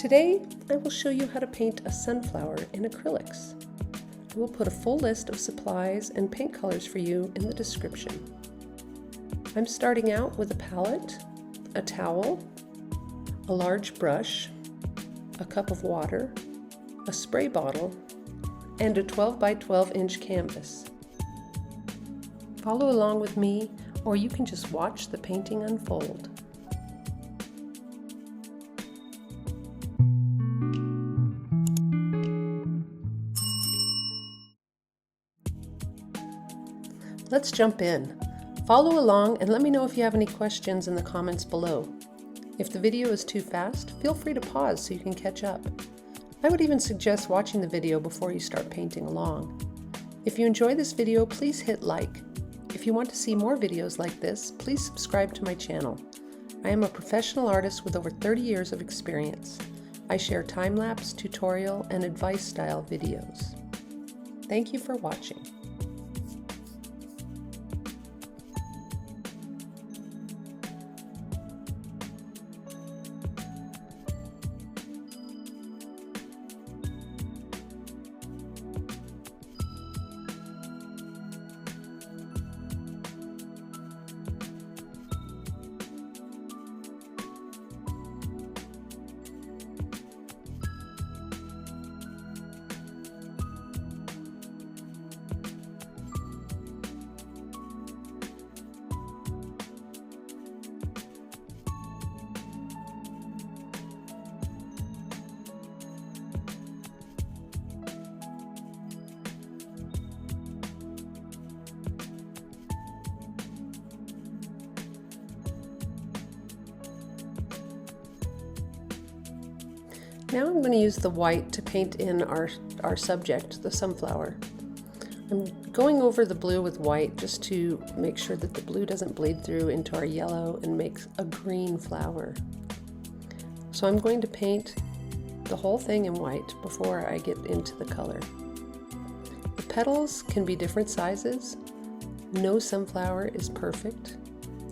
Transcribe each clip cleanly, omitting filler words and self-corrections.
Today, I will show you how to paint a sunflower in acrylics. I will put a full list of supplies and paint colors for you in the description. I'm starting out with a palette, a towel, a large brush, a cup of water, a spray bottle, and a 12 by 12 inch canvas. Follow along with me, or you can just watch the painting unfold. Let's jump in. Follow along and let me know if you have any questions in the comments below. If the video is too fast, feel free to pause so you can catch up. I would even suggest watching the video before you start painting along. If you enjoy this video, please hit like. If you want to see more videos like this, please subscribe to my channel. I am a professional artist with over 30 years of experience. I share time-lapse, tutorial, and advice-style videos. Thank you for watching. Now I'm going to use the white to paint in our subject, the sunflower. I'm going over the blue with white just to make sure that the blue doesn't bleed through into our yellow and makes a green flower. So I'm going to paint the whole thing in white before I get into the color. The petals can be different sizes. No sunflower is perfect.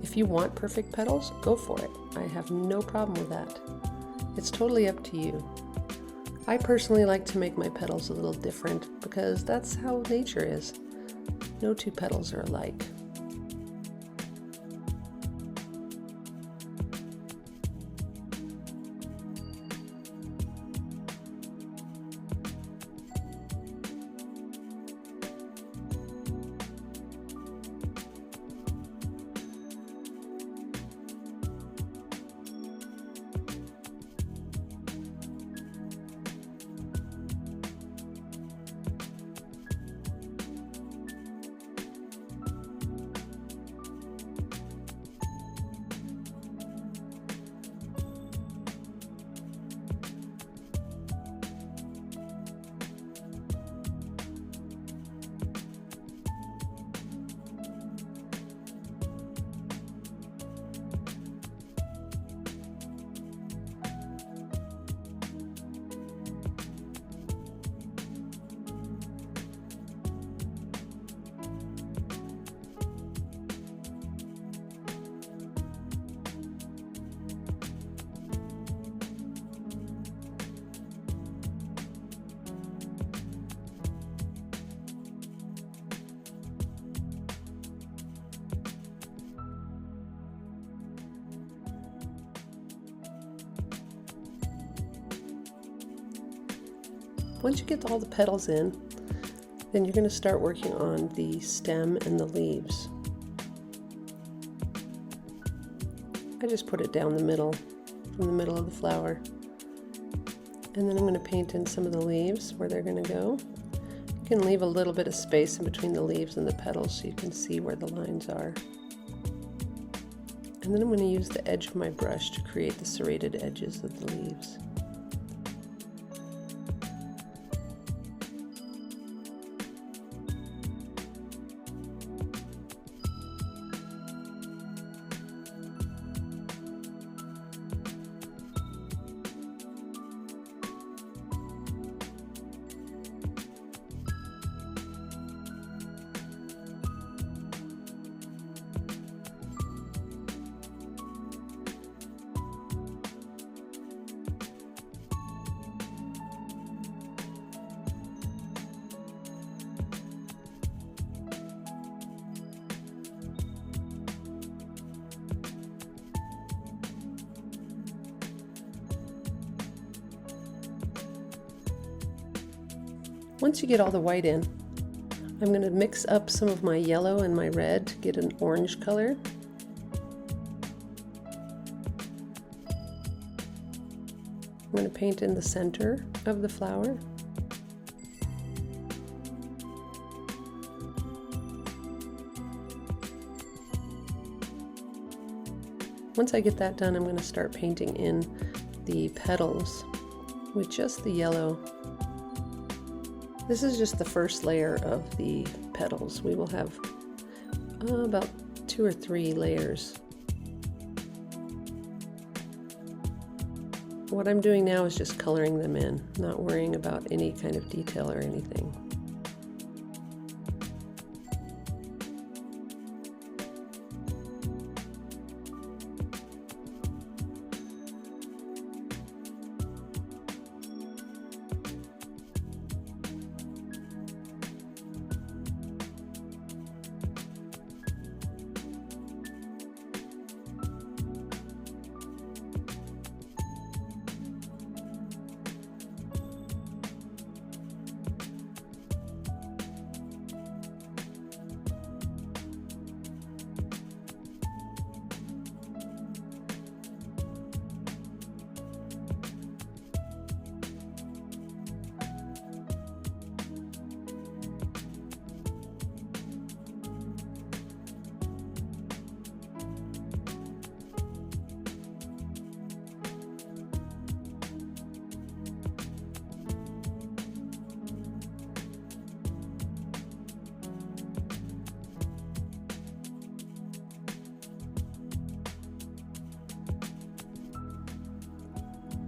If you want perfect petals, go for it. I have no problem with that. It's totally up to you. I personally like to make my petals a little different because that's how nature is. No two petals are alike. Once you get all the petals in, then you're going to start working on the stem and the leaves. I just put it down the middle, from the middle of the flower. And then I'm going to paint in some of the leaves where they're going to go. You can leave a little bit of space in between the leaves and the petals so you can see where the lines are. And then I'm going to use the edge of my brush to create the serrated edges of the leaves. Once you get all the white in, I'm going to mix up some of my yellow and my red to get an orange color. I'm going to paint in the center of the flower. Once I get that done, I'm going to start painting in the petals with just the yellow. This is just the first layer of the petals. We will have about 2 or 3 layers. What I'm doing now is just coloring them in, not worrying about any kind of detail or anything.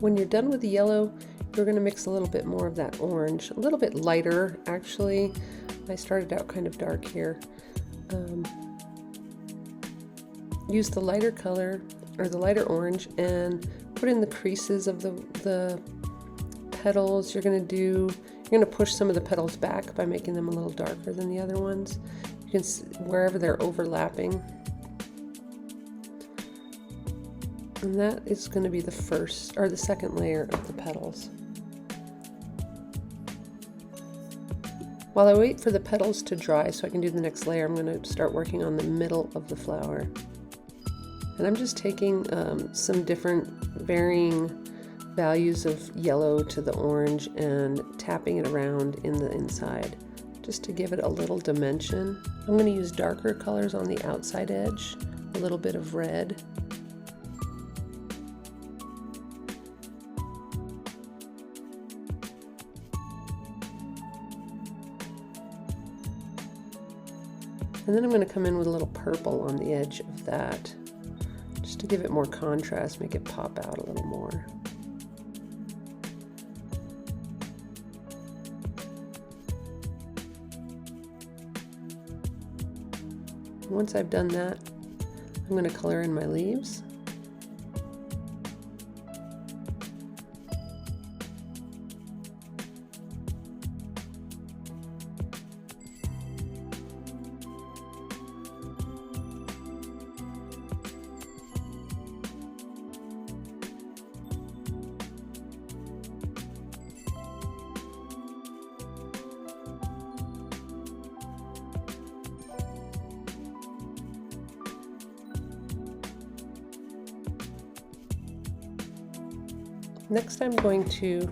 When you're done with the yellow, you're going to mix a little bit more of that orange, a little bit lighter actually. I started out kind of dark here. Use the lighter color or the lighter orange and put in the creases of the petals. You're going to push some of the petals back by making them a little darker than the other ones. You can see wherever they're overlapping. And that is going to be the first or the second layer of the petals. While I wait for the petals to dry so I can do the next layer, I'm going to start working on the middle of the flower. And I'm just taking some different varying values of yellow to the orange and tapping it around in the inside just to give it a little dimension. I'm going to use darker colors on the outside edge, a little bit of red. And then I'm going to come in with a little purple on the edge of that, just to give it more contrast, make it pop out a little more. Once I've done that, I'm going to color in my leaves. Next, I'm going to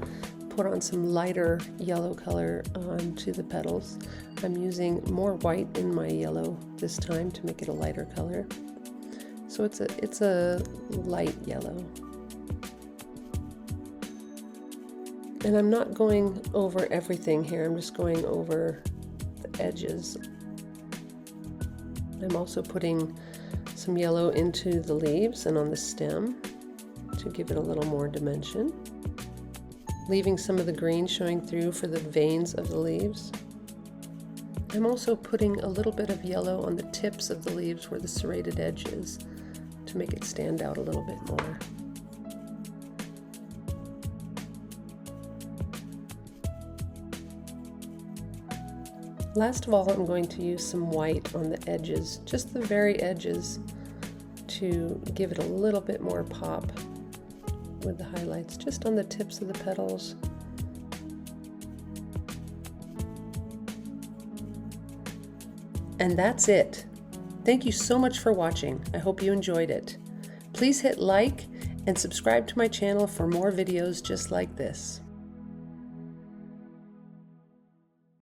put on some lighter yellow color onto the petals. I'm using more white in my yellow this time to make it a lighter color. So it's a light yellow. And I'm not going over everything here, I'm just going over the edges. I'm also putting some yellow into the leaves and on the stem to give it a little more dimension, leaving some of the green showing through for the veins of the leaves. I'm also putting a little bit of yellow on the tips of the leaves where the serrated edge is to make it stand out a little bit more. Last of all, I'm going to use some white on the edges, just the very edges, to give it a little bit more pop with the highlights, just on the tips of the petals. And that's it. Thank you so much for watching. I hope you enjoyed it. Please hit like and subscribe to my channel for more videos just like this.